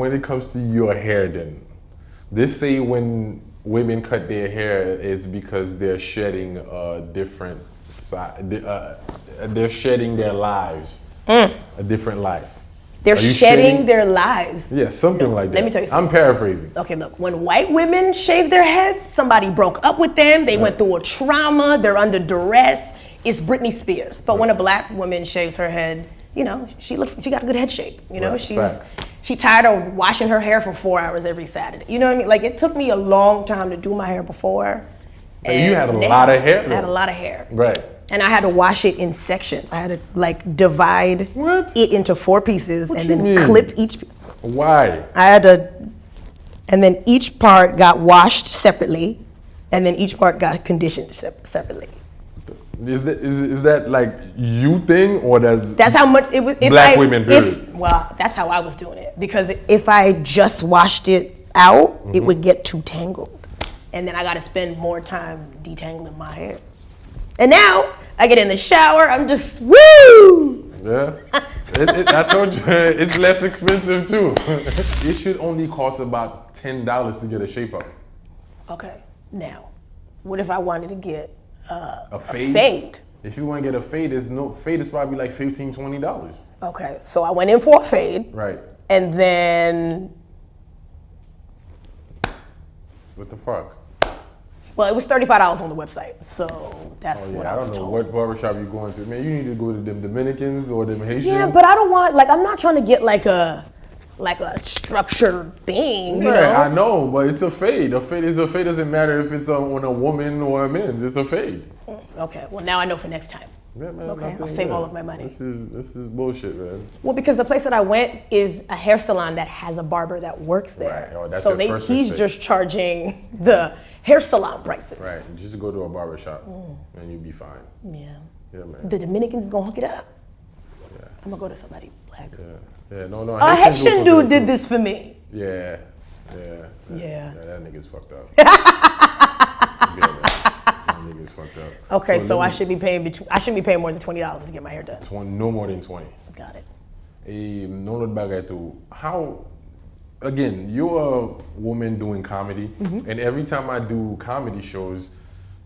when it comes to your hair, then they say when women cut their hair, it's because they're shedding a different side. They're shedding their lives, a different life. They're shedding their lives. Yeah, something like that. Let me tell you something. I'm paraphrasing. Okay, look, when white women shave their heads, somebody broke up with them, they went through a trauma, they're under duress. It's Britney Spears. But when a black woman shaves her head, you know, she got a good head shape. You know, she tired of washing her hair for 4 hours every Saturday. You know what I mean? Like, it took me a long time to do my hair before. And you had a lot of hair? I had a lot of hair. Right. And I had to wash it in sections. I had to like divide it into 4 pieces and then clip each. Why? I had to, and then each part got washed separately, and then each part got conditioned separately. Is that like you thing, or that's how much it was? Black women do it. Well, that's how I was doing it, because if I just washed it out, it would get too tangled, and then I got to spend more time detangling my hair. And now I get in the shower, I'm just woo. Yeah, I told you it's less expensive too. It should only cost about $10 to get a shape up. Okay, now what if I wanted to get a fade? If you want to get a fade, fade is probably like $15, $20. Okay, so I went in for a fade. Right. And then what the fuck? Well, it was $35 on the website, so that's what I was told. I don't know what barbershop you're going to. Man, you need to go to them Dominicans or them Haitians. Yeah, but I don't want, like, I'm not trying to get like a structured thing, you know? I know, but it's a fade. A fade doesn't matter if it's on a woman or a man. It's a fade. Okay, well now I know for next time. Yeah, man, okay, I'll save all of my money. This is bullshit, man. Well, because the place that I went is a hair salon that has a barber that works there. Right. Oh, that's so your first he's mistake. just charging the hair salon prices. Right. Just go to a barber shop and you'll be fine. Yeah. Yeah, man. The Dominicans is gonna hook it up. Yeah. I'm gonna go to somebody black. Yeah. No. A Haitian dude did this for me. Yeah. Yeah. That nigga's fucked up. Yeah, man. That nigga's fucked up. Okay, so I should be paying more than $20 to get my hair done. No more than 20. Got it. No bagay too. How? Again, you're a woman doing comedy, and every time I do comedy shows,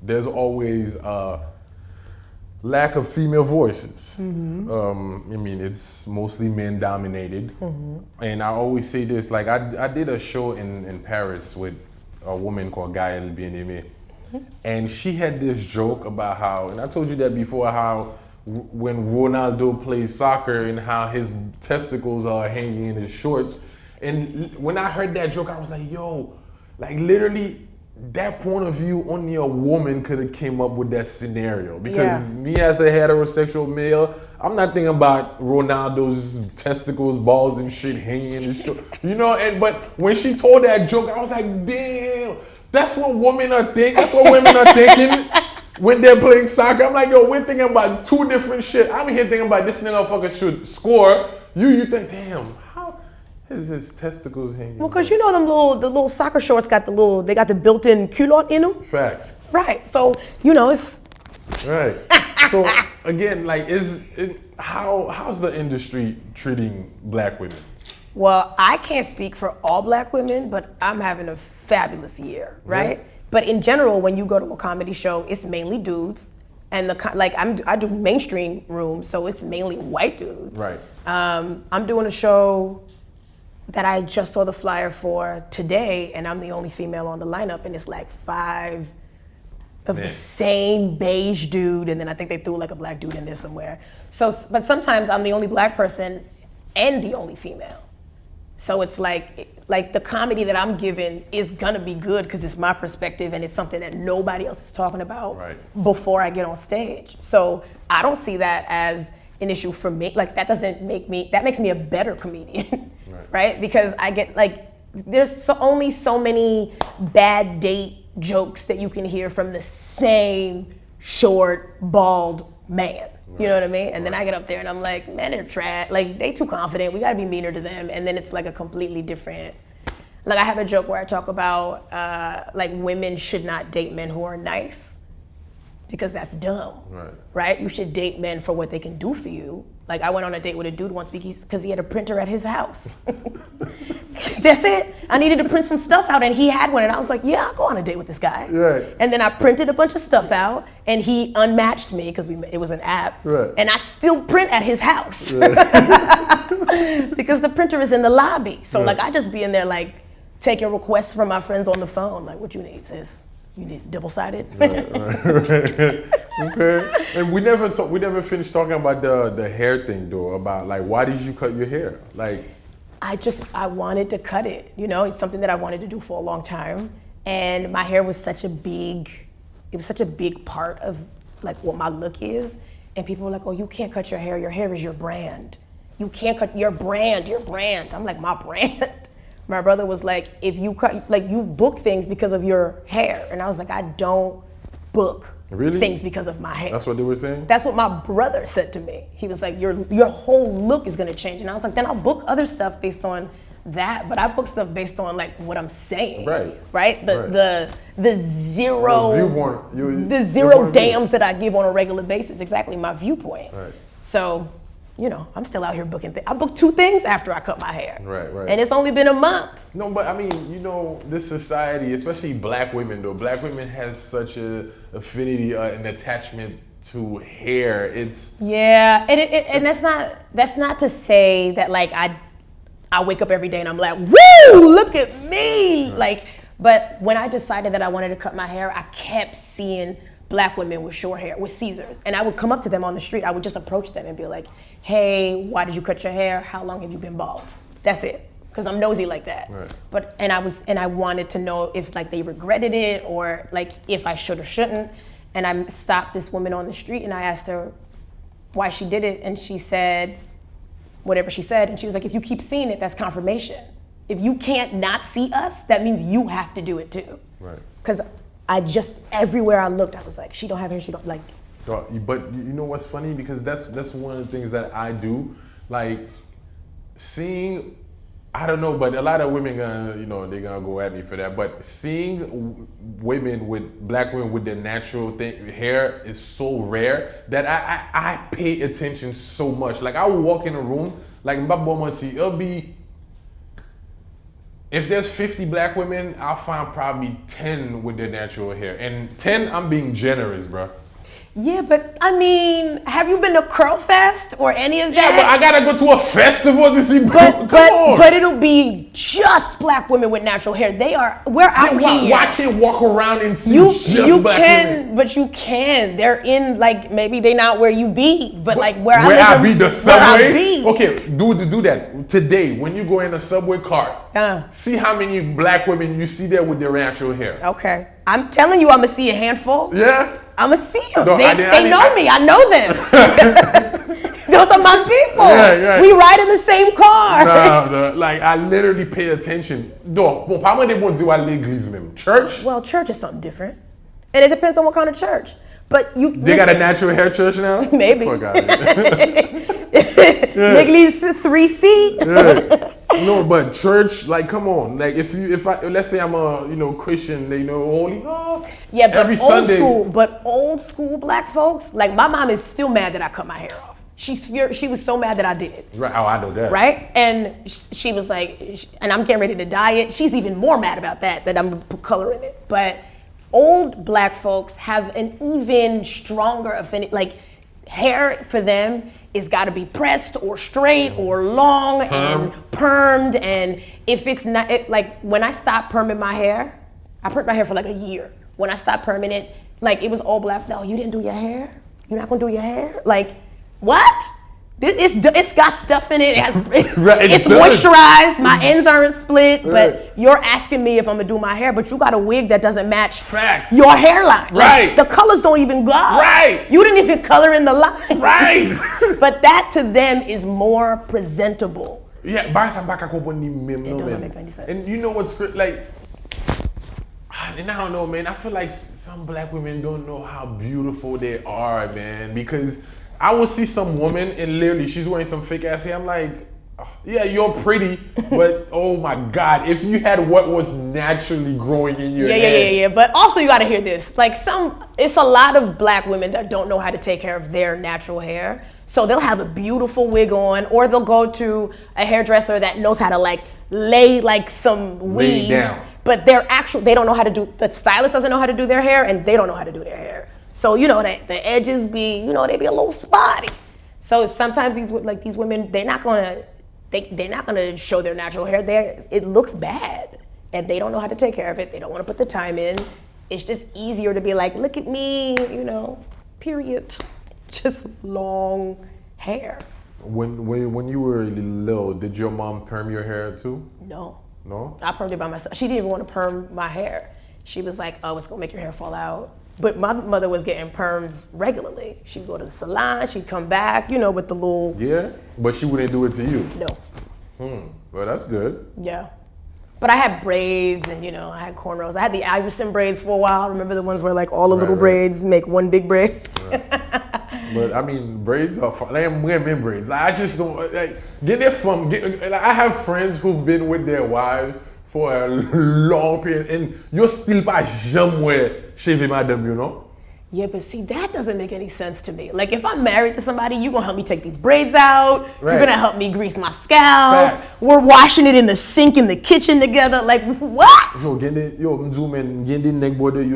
there's always a lack of female voices. I mean, it's mostly men dominated, and I always say this. Like, I did a show in Paris with a woman called Gaëlle Bien-Aimé, and she had this joke about how, and I told you that before, how when Ronaldo plays soccer and how his testicles are hanging in his shorts. And when I heard that joke, I was like, yo, like literally that point of view only a woman could have came up with that scenario. Because me as a heterosexual male, I'm not thinking about Ronaldo's testicles, balls and shit hanging in his shorts. You know, but when she told that joke, I was like, damn, that's what women are thinking. That's what women are thinking when they're playing soccer. I'm like, yo, we're thinking about 2 different shit. I'm here thinking about this motherfucker should score. You think, damn, how is his testicles hanging? Well, because you know the little soccer shorts got they got the built-in culotte in them. Facts. Right. So, you know, it's right. So again, like, how's the industry treating black women? Well, I can't speak for all black women, but I'm having a fabulous year, right? But in general, when you go to a comedy show, it's mainly dudes, and I do mainstream rooms, so it's mainly white dudes. Right. I'm doing a show that I just saw the flyer for today, and I'm the only female on the lineup, and it's like 5 of the same beige dude, and then I think they threw like a black dude in there somewhere. So, but sometimes I'm the only black person and the only female. So it's like the comedy that I'm giving is gonna be good because it's my perspective and it's something that nobody else is talking about before I get on stage. So I don't see that as an issue for me. Like that makes me a better comedian, right? Because I get there's only so many bad date jokes that you can hear from the same short, bald man. You know what I mean? And then I get up there and I'm like, man, they're trash. Like, they too confident. We gotta be meaner to them. And then it's like a completely different. Like, I have a joke where I talk about like women should not date men who are nice because that's dumb, right? You should date men for what they can do for you. Like, I went on a date with a dude once because he had a printer at his house. That's it. I needed to print some stuff out, and he had one, and I was like, yeah, I'll go on a date with this guy. Right. And then I printed a bunch of stuff out, and he unmatched me because it was an app. Right. And I still print at his house because the printer is in the lobby. So like I just be in there like taking requests from my friends on the phone. Like, what you need, sis? You need double-sided? Right. Okay. And we never finished talking about the hair thing though, about like why did you cut your hair? Like I wanted to cut it. You know, it's something that I wanted to do for a long time. And my hair was such a big part of like what my look is. And people were like, oh, you can't cut your hair is your brand. You can't cut your brand. I'm like, my brand? My brother was like, if you cut, like you book things because of your hair. And I was like, I don't book things because of my hair. That's what they were saying? That's what my brother said to me. He was like, your whole look is gonna change. And I was like, then I'll book other stuff based on that, but I book stuff based on like what I'm saying. Right? The zero dams that I give on a regular basis, exactly my viewpoint. Right. So, you know, I'm still out here booking things. I booked 2 things after I cut my hair. Right. And it's only been a month. No, but I mean, you know, this society, especially black women though, black women has such a affinity and attachment to hair. It's and that's not to say that like I wake up every day and I'm like, woo, look at me. Like, but when I decided that I wanted to cut my hair, I kept seeing black women with short hair, with Caesars. And I would come up to them on the street. I would just approach them and be like, hey, why did you cut your hair? How long have you been bald? That's it. Because I'm nosy like that. Right. But I wanted to know if like they regretted it or like if I should or shouldn't. And I stopped this woman on the street and I asked her why she did it. And she said whatever she said. And she was like, if you keep seeing it, that's confirmation. If you can't not see us, that means you have to do it too. Right. Because everywhere I looked, I was like, she don't have hair, she don't like. But you know what's funny? Because that's one of the things that I do. Like seeing, I don't know, but a lot of women they're gonna go at me for that. But seeing black women with their natural hair is so rare that I pay attention so much. Like I will walk in a room, like it'll be, if there's 50 black women, I'll find probably 10 with their natural hair. And 10, I'm being generous, bro. Yeah, but I mean, have you been to Curl Fest or any of that? Yeah, but I gotta go to a festival to see. But it'll be just black women with natural hair. We're out here. Why can't walk around and see just black women? But you can. They're in like maybe they not where you be, but like where I be the subway. Okay, do that today when you go in a subway car. See how many black women you see there with their natural hair. Okay, I'm telling you, I'm gonna see a handful. Yeah. I'ma see them. No, they know me. I know them. Those are my people. Yeah. We ride in the same car. Like I literally pay attention. How many ones do I l'église même? Church? Well, church is something different, and it depends on what kind of church. But they got a natural hair church now? Maybe. Fuck out of it. L'église 3C. Yeah. No, but church, like, come on. Like, let's say I'm a, Christian, holy. Yeah, but every Sunday. Old school black folks, like my mom is still mad that I cut my hair off. She was so mad that I did it. Right. Oh, I know that. Right, and she was like, and I'm getting ready to dye it. She's even more mad about that I'm gonna put color in it. But old black folks have an even stronger affinity. Like hair for them is got to be pressed or straight or long and permed. And if it's not, like when I stopped perming my hair, I permed my hair for like a year. When I stopped perming it, like it was all black. No, you didn't do your hair? You're not gonna do your hair? Like, what? It's got stuff in it. It's moisturized. My ends aren't split, but you're asking me if I'm gonna do my hair, but you got a wig that doesn't match your hairline. Right. Like, the colors don't even go. Right. You didn't even color in the line. Right. But that to them is more presentable. Yeah, it doesn't make any sense. And you know what's like, and I don't know, man. I feel like some black women don't know how beautiful they are, man, because I will see some woman and literally she's wearing some fake ass hair. I'm like, oh, yeah, you're pretty, but oh my God, if you had what was naturally growing in your head. Yeah. But also you gotta hear this. Like it's a lot of black women that don't know how to take care of their natural hair. So they'll have a beautiful wig on, or they'll go to a hairdresser that knows how to like lay like some Lay weave. down. But they don't know how to do, the stylist doesn't know how to do their hair, and they don't know how to do their hair. So, you know, that the edges be, you know, they be a little spotty. So sometimes these women, they're not gonna show their natural hair. It looks bad, and they don't know how to take care of it. They don't want to put the time in. It's just easier to be like, look at me, you know, period. Just long hair. When you were little, did your mom perm your hair too? No. No? I permed it by myself. She didn't even want to perm my hair. She was like, oh, it's gonna make your hair fall out. But my mother was getting perms regularly. She'd go to the salon, she'd come back, you know, with the little... Yeah? But she wouldn't do it to you? No. Well, that's good. Yeah. But I had braids and, you know, I had cornrows. I had the Iverson braids for a while. Remember the ones where like all the little braids make one big braid? But I mean, braids are fun. I'm wearing braids. I just don't like get it from. I have friends who've been with their wives for a long period, and you're still pas jamais chez madame, you know. Yeah, but see, that doesn't make any sense to me. Like, if I'm married to somebody, you're gonna help me take these braids out. Right. You're gonna help me grease my scalp. Facts. We're washing it in the sink in the kitchen together. Like, what? You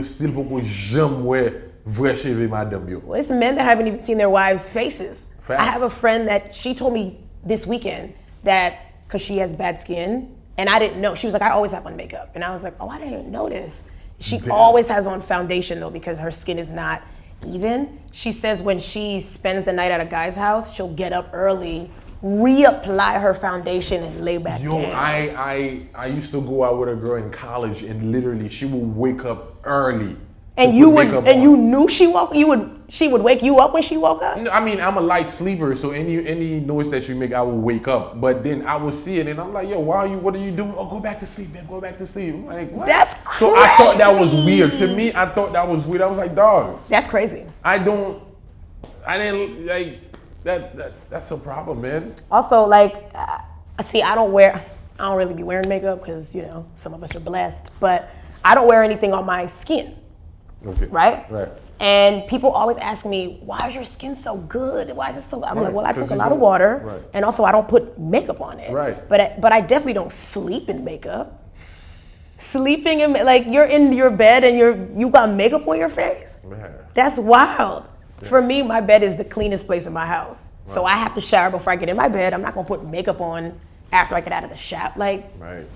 still pas jamais vrai chez madame, yo. Well, it's men that haven't even seen their wives' faces. Facts. I have a friend that she told me this weekend that, because she has bad skin, and I didn't know. She was like, I always have on makeup. And I was like, oh, I didn't notice. She always has on foundation though, because her skin is not even. She says when she spends the night at a guy's house, she'll get up early, reapply her foundation, and lay back down. I used to go out with a girl in college, and literally she would wake up early. And you knew she would wake you up when she woke up? I mean, I'm a light sleeper, so any noise that you make, I will wake up. But then I will see it, and I'm like, yo, what are you doing? Oh, go back to sleep, man. Go back to sleep. I'm like, what? That's crazy. So I thought that was weird. To me, I thought that was weird. I was like, dog. That's crazy. I didn't like that. That's a problem, man. Also, like, see, I don't really be wearing makeup because, you know, some of us are blessed, but I don't wear anything on my skin. Okay. Right? Right. And people always ask me, why is your skin so good? Why is it so good? I'm like, well, I drink a lot of water, and also I don't put makeup on it. Right. But I definitely don't sleep in makeup. Sleeping in, like, you're in your bed and you got makeup on your face? Man. That's wild. Yeah. For me, my bed is the cleanest place in my house. Right. So I have to shower before I get in my bed. I'm not gonna put makeup on after I get out of the shower. Like, right.